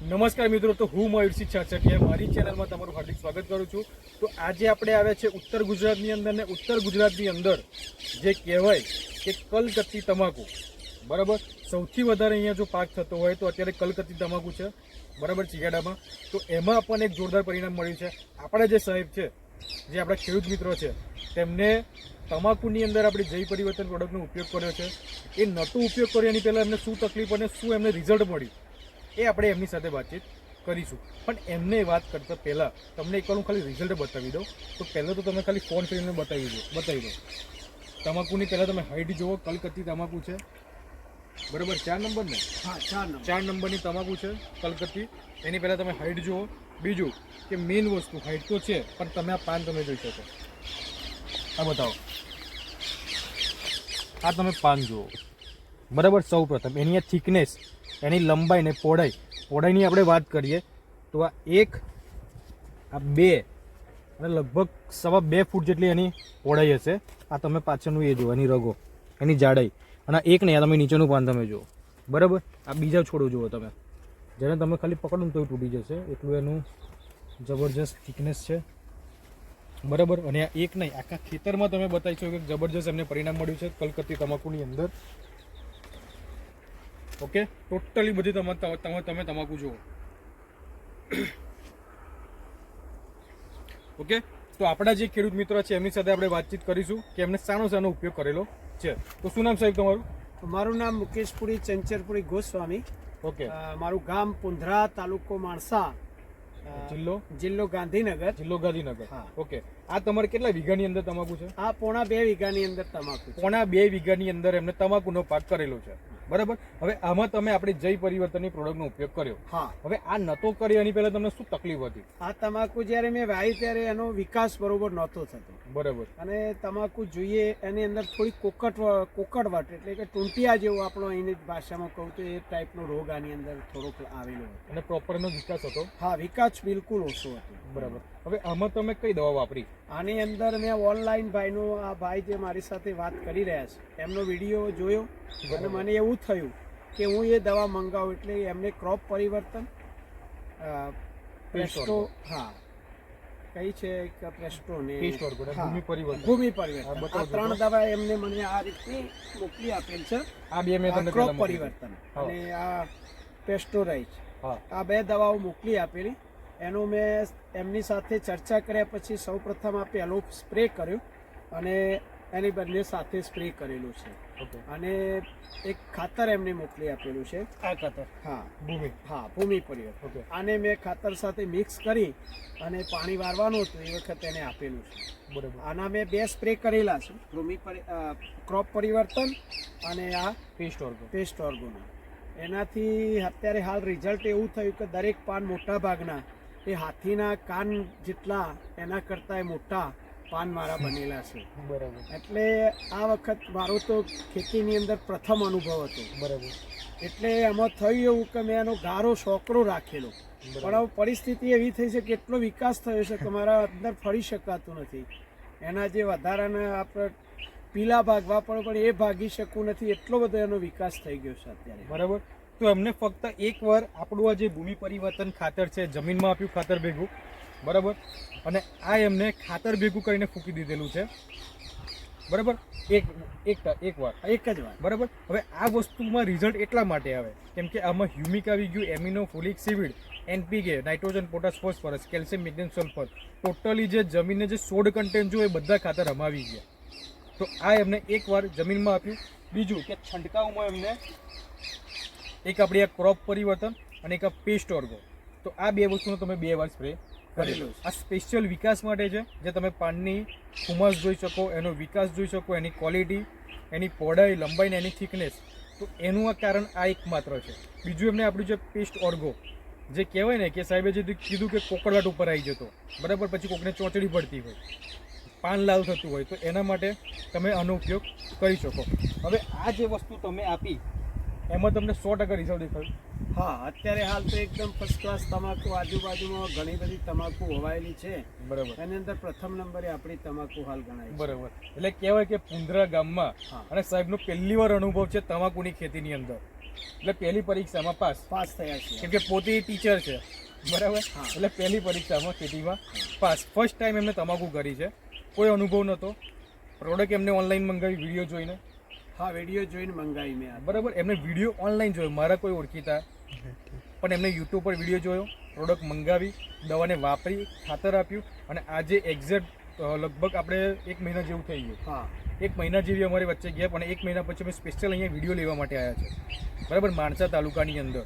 નમસ્કાર મિત્રો, તો હું મયુરસિંહ છાછકિયા મારી ચેનલમાં તમારું હાર્દિક સ્વાગત કરું છું। તો આજે આપણે આવ્યા છે ઉત્તર ગુજરાતની અંદર, ને ઉત્તર ગુજરાતની અંદર જે કહેવાય કે કલકત્તી તમાકુ, બરાબર, સૌથી વધારે અહીંયા જો પાક થતો હોય તો અત્યારે કલકત્તી તમાકુ છે, બરાબર, ચિયાડામાં। તો એમાં આપણને એક જોરદાર પરિણામ મળ્યું છે। આપણા જે સાહેબ છે, જે આપણા ખેડૂત મિત્રો છે, તેમને તમાકુની અંદર આપણે જય પરિવર્તન પ્રોડક્ટનો ઉપયોગ કર્યો છે। એ નતો ઉપયોગ કર્યો એની પહેલાં એમને શું તકલીફ અને શું એમને રિઝલ્ટ મળ્યું એ આપણે એમની સાથે વાતચીત કરીશું। પણ એમને વાત કરતાં પહેલાં તમને એકવાર હું ખાલી રિઝલ્ટ બતાવી દઉં। તો પહેલાં તો તમે ખાલી ફોન કરીને બતાવી દો। તમાકુની પહેલાં તમે હાઈટ જુઓ, કલકત્તી તમાકુ છે, બરાબર, 4 નંબર ને? હા, 4 નંબરની તમાકુ છે કલકત્તી। એની પહેલાં તમે હાઈટ જુઓ। બીજું કે મેઇન વસ્તુ હાઈટ તો છે, પણ તમે આ પાન તમે જોઈ શકો, આ બતાવો, આ તમે પાન જુઓ, બરાબર। સૌ પ્રથમ એની આ થિકનેસ, એની લંબાઈ ને પહોળાઈની આપણે વાત કરીએ તો આ 1, આ 2 અને લગભગ 2.25 ફૂટ જેટલી એની પહોળાઈ હશે। આ તમે પાછળનું એ જુઓ, એની રગો, એની જાડાઈ, અને એક નહીં, આ તમે નીચેનું પાન તમે જુઓ, બરાબર। આ બીજા છોડો જુઓ તમે, જેને તમે ખાલી પકડો તો તૂટી જશે, એટલું એનું જબરજસ્ત થિકનેસ છે, બરાબર। અને આ એક નહીં, આખા ખેતરમાં તમે બતાવી શકો કે જબરજસ્ત એમને પરિણામ મળ્યું છે કલકત્તી તમાકુની અંદર। ઓકે, ટોટલી બધી તમે તમાકુ જુઓ। ઓકે, તો આપણા જે ખેડૂત મિત્રો છે એમની સાથે આપણે વાતચીત કરીશું કે એમને શાનો ઉપયોગ કરેલો છે। તો શું નામ સાહેબ તમારું? મારું નામ મુકેશપુરી ચંચરપુરી ગોસ્વામી। ઓકે, મારું ગામ પુંધરા, તાલુકો માણસા, જિલ્લો ગાંધીનગર। હા, ઓકે। આ તમારે કેટલા વીઘાની અંદર તમાકુ છે? આ પોણા 2 વીઘાની અંદર તમાકુ છે। પોણા 2 વીઘાની અંદર એમને તમાકુનો પાક કરેલો છે, બરાબર। હવે આમાં તમે આપણે જય પરિવર્તનની પ્રોડક્ટનો ઉપયોગ કર્યો। હા, હવે આ નતો કર્યો એની પહેલા તમને શું તકલીફ હતી? આ તમાકુ જ્યારે મેં વાવી ત્યારે એનો વિકાસ બરોબર નહોતો થતો, બરાબર, અને તમાકુ જોઈએ એની અંદર થોડી કોકડવટ એટલે કે ટૂંટિયા જેવો, આપણો અહીંની ભાષામાં કહું તો એ ટાઈપનો રોગ આની અંદર થોડોક આવેલો હતો, અને પ્રોપર એનો વિકાસ હતો? હા, વિકાસ બિલકુલ ઓછો હતો, બરાબર। હવે આમાં તમે કઈ દવા વાપરી? આની અંદર મેં ઓનલાઈન ભાઈનો, આ ભાઈ જે મારી સાથે વાત કરી રહ્યા છે એમનો વિડીયો જોયો, અને મને એવું થયું કે હું એ દવા મંગાવું, એટલે એમને ક્રોપ પરિવર્તન, પ્રેસ્ટો, હા, કઈ છે કે પ્રેસ્ટો ને ભૂમિ પરિવર્તન, આ 3 દવા એમને મને આ રીતે મોકલી આપેલ છે। આ બે મેં તમને ક્રોપ પરિવર્તન અને આ પેસ્ટોરાઇઝ, આ 2 દવાઓ મોકલી આપેલી। એનો મેં એમની સાથે ચર્ચા કર્યા પછી સૌપ્રથમ આ પહેલો સ્પ્રે કર્યો, અને એની બદલે સાથે સ્પ્રે કરેલું છે, અને એક ખાતર એમને મોકલી આપેલું છે, આ ખાતર, હા, ભૂમિ પરિવર્તન। આને મેં ખાતર સાથે મિક્સ કરી અને પાણી વારવાનું હતું એ વખતે એને આપેલું છે, બરાબર। આના મેં 2 સ્પ્રે કરેલા છે, ક્રોપ પરિવર્તન અને આ પેસ્ટ ઓર્ગોનો। એનાથી અત્યારે હાલ રિઝલ્ટ એવું થયું કે દરેક પાન મોટા ભાગના એ હાથીના કાન જેટલા, એના કરતાં મોટા પાન મારા બનેલા છે, બરાબર। એટલે આ વખત મારો તો ખેતીની અંદર પ્રથમ અનુભવ હતો, બરાબર। એટલે એમાં થયું એવું કે મેં એનો ગારો સોકરો રાખેલો, પણ હવે પરિસ્થિતિ એવી થઈ છે કે એટલો વિકાસ થયો છે કે મારા અંદર ફરી શકાતું નથી, એના જે વધારાના આપણે પીલા ભાગવા પણ એ ભાગી શકું નથી, એટલો બધો એનો વિકાસ થઈ ગયો છે અત્યારે, બરાબર। તો એમને ફક્ત એકવાર આપણું આ જે ભૂમિ પરિવર્તન ખાતર છે જમીનમાં આપ્યું, ખાતર ભેગું, બરાબર, અને આ એમને ખાતર ભેગું કરીને ફૂંકી દીધેલું છે, બરાબર, એક જ વાર, બરાબર। હવે આ વસ્તુમાં રિઝલ્ટ એટલા માટે આવે કેમ કે આમાં હ્યુમિક આવી ગયું, amino, folic acid, NPK, nitrogen, potash, phosphorus, calcium, magnesium, sulphur, totally જે જમીનને જે સોડ કન્ટેન્ટ જો એ બધા ખાતર આમાં આવી ગયા। તો આ એમને એકવાર જમીનમાં આપ્યું। બીજું કે છંટકાવમાં એમને એક આપણી આ ક્રોપ પરિવર્તન અને એક આ પેસ્ટ ઓર્ગો, તો આ 2 વસ્તુનો તમે 2 વાર સ્પ્રે કરેલો। આ સ્પેશિયલ વિકાસ માટે છે, જે તમે પાનની ખુમાસ જોઈ શકો, એનો વિકાસ જોઈ શકો, એની ક્વોલિટી, એની પહોળાઈ, લંબાઈ ને એની થિકનેસ, તો એનું આ કારણ આ એકમાત્ર છે। બીજું એમને આપણું જે પેસ્ટ ઓર્ગો, જે કહેવાય ને કે સાહેબે જે કીધું કે કોકડવાટ ઉપર આવી જતો, બરાબર, પછી કોકને ચોંચડી પડતી હોય, પાન લાલ થતું હોય, તો એના માટે તમે આનો ઉપયોગ કરી શકો। હવે આ જે વસ્તુ તમે આપી એમાં તમને 100% રિઝલ્ટ દેખાયું? હા, અત્યારે હાલ તો એકદમ ફર્સ્ટ ક્લાસ તમાકુ, આજુબાજુમાં ઘણી બધી તમાકુ હોવાયેલી છે, બરાબર, એની અંદર પ્રથમ નંબરે આપણી તમાકુ હાલ ગણાય, બરાબર। એટલે કહેવાય કે પુંધરા ગામમાં અને સાહેબનો પહેલી વાર અનુભવ છે તમાકુની ખેતીની અંદર, એટલે પહેલી પરીક્ષામાં પાસ થયા છે. કેમ કે પોતે ટીચર છે, બરાબર. હા. એટલે પહેલી પરીક્ષામાં ખેતીમાં પાસ. ફર્સ્ટ ટાઈમ એમને તમાકુ કરી છે, કોઈ અનુભવ નહોતો. પ્રોડક્ટ એમને ઓનલાઈન મંગાવી વિડીયો જોઈને. હા, વિડીયો જોઈને મંગાવી મેં. બરાબર, એમને વિડીયો ઓનલાઈન જોયો, મારા કોઈ ઓળખીતા, પણ એમને યુટ્યુબ પર વિડીયો જોયો, પ્રોડક્ટ મંગાવી, દવાને વાપરી, ખાતર આપ્યું, અને આજે એક્ઝેક્ટ લગભગ આપણે 1 મહિના જેવું થઈ ગયું. હા, 1 મહિના જેવી અમારી વચ્ચે ગેપ, અને 1 મહિના પછી અમે સ્પેશિયલ અહીંયા વિડીયો લેવા માટે આવ્યા છે, બરાબર, માણસા તાલુકાની અંદર.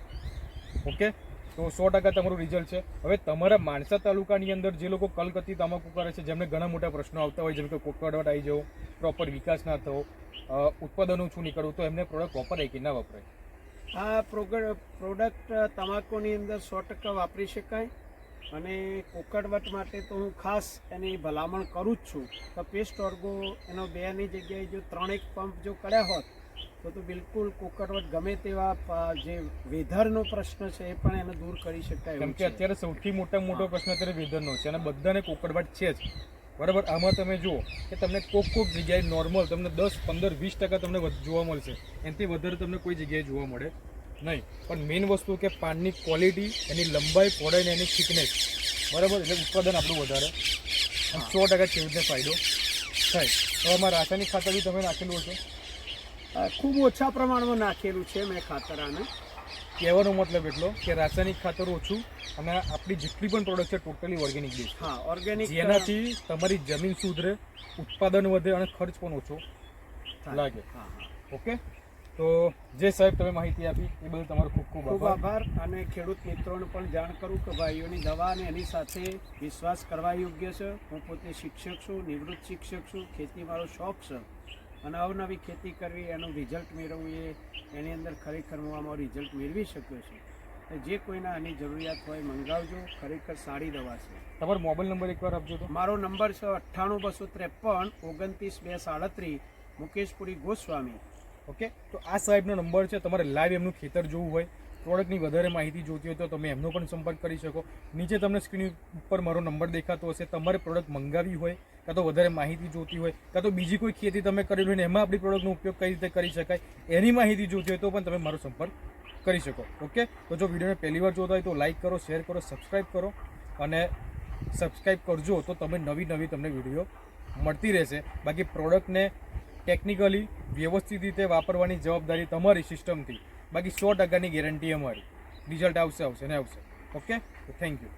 ઓકે, તો 100% તમારું રિઝલ્ટ છે. હવે તમારા માણસા તાલુકાની અંદર જે લોકો કલકત્તી તમાકુ કરે છે, જેમને ઘણા મોટા પ્રશ્નો આવતા હોય, જેમ કે કોકડવટ આવી જવો, પ્રોપર વિકાસ ના થવો, ઉત્પાદન ઓછું નીકળવું, તો એમને પ્રોડક્ટ વપરાય કે ના વપરાય? આ પ્રોડક્ટ તમાકુની અંદર 100% વાપરી શકાય. અને કોકડવટ માટે તો હું ખાસ એની ભલામણ કરું જ છું. તો પેસ્ટ ઓર્ગો એનો 2ની જગ્યાએ જો 3 પંપ જો કર્યા હોત તો બિલકુલ કોકડવટ ગમે તેવા જે વેધરનો પ્રશ્ન છે એ પણ એને દૂર કરી શકાય. કેમ કે અત્યારે સૌથી મોટો પ્રશ્ન અત્યારે વેધરનો છે, અને બધાને કોકડવટ છે જ, બરાબર. આમાં તમે જુઓ કે તમને કોક જગ્યાએ નોર્મલ તમને 10, 15, 20% તમને જોવા મળશે, એનાથી વધારે તમને કોઈ જગ્યાએ જોવા મળે નહીં. પણ મેઇન વસ્તુ કે પાનની ક્વોલિટી, એની લંબાઈ, પહોળાઈ ને એની થિકનેસ, બરાબર, એટલે ઉત્પાદન આપણું વધારે, અને 100% ખેડૂતને ફાયદો થાય. હવે આમાં રાસાયણિક ખાતર બી તમે નાખેલું હશે? ખૂબ ઓછા પ્રમાણમાં નાખેલું છે મેં ખાતર. આને કહેવાનો મતલબ એટલો કે રાસાયણિક ખાતર ઓછું, અને આપણી જેટલી પણ પ્રોડક્ટ છે ટોટલી ઓર્ગેનિક બેઝ. હા, ઓર્ગેનિક, જેનાથી તમારી જમીન સુધરે, ઉત્પાદન વધે, અને ખર્ચ પણ ઓછો લાગે. ઓકે, તો જે સાહેબ તમે માહિતી આપી એ બદલ તમારો ખૂબ ખૂબ આભાર. અને ખેડૂત મિત્રોને પણ જાણ કરું કે ભાઈઓની દવા અને એની સાથે વિશ્વાસ કરવા યોગ્ય છે. હું પોતે શિક્ષક છું, નિવૃત્ત શિક્ષક છું. ખેતી મારો શોખ છે, અને અવનવી ખેતી કરવી, એનું રિઝલ્ટ મેળવવું, એની અંદર ખરેખર હું આમાં રિઝલ્ટ મેળવી શક્યો છું. જે કોઈને આની જરૂરિયાત હોય મંગાવજો, ખરેખર સારી દવા છે. તમારો મોબાઈલ નંબર એકવાર આપજો તો. મારો નંબર છે 98 253 29 237, મુકેશપુરી ગોસ્વામી. ઓકે, તો આ સાહેબનો નંબર છે. તમારે લાઈવ એમનું ખેતર જોવું હોય, પ્રોડક્ટની વધારે માહિતી જોઈતી હોય તો તમે એમનો પણ સંપર્ક કરી શકો. નીચે તમને સ્ક્રીન ઉપર મારો નંબર દેખાતો હશે. તમારે પ્રોડક્ટ મંગાવી હોય, કાં તો વધારે માહિતી જોતી હોય, કાં તો બીજી કોઈ ખેતી તમે કરેલી હોય ને એમાં આપણી પ્રોડક્ટનો ઉપયોગ કઈ રીતે કરી શકાય એની માહિતી જોતી હોય તો પણ તમે મારો સંપર્ક કરી શકો. ઓકે, તો જો વિડીયોને પહેલી વાર જોતા હોય તો લાઇક કરો, શેર કરો, સબસ્ક્રાઈબ કરો, અને સબસ્ક્રાઈબ કરજો તો તમે નવી તમને વિડીયો મળતી રહેશે. બાકી પ્રોડક્ટને ટેકનિકલી વ્યવસ્થિત રીતે વાપરવાની જવાબદારી તમારી સિસ્ટમથી. બાકી 100%ની ગેરંટી અમારી. રિઝલ્ટ આવશે ને આવશે. ઓકે, તો થેન્ક યુ.